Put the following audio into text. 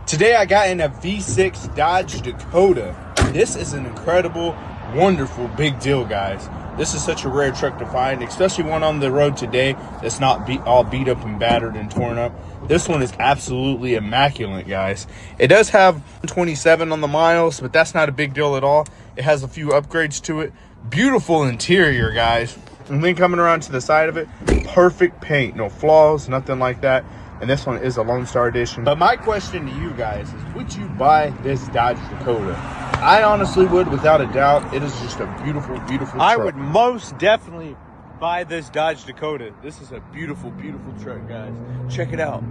Today I got in a V6 Dodge Dakota. This is an incredible, wonderful, big deal, guys. This is such a rare truck to find, especially one on the road today that's not all beat up and battered and torn up. This one is absolutely immaculate, guys. It does have 27 on the miles, but that's not a big deal at all. It has a few upgrades to it. Beautiful interior, guys. And then coming around to the side of it, perfect paint, no flaws, nothing like that. And this one is a Lone Star Edition. But my question to you guys is, would you buy this Dodge Dakota? I honestly would, without a doubt. It is just a beautiful, beautiful truck. I would most definitely buy this Dodge Dakota. This is a beautiful, beautiful truck, guys. Check it out.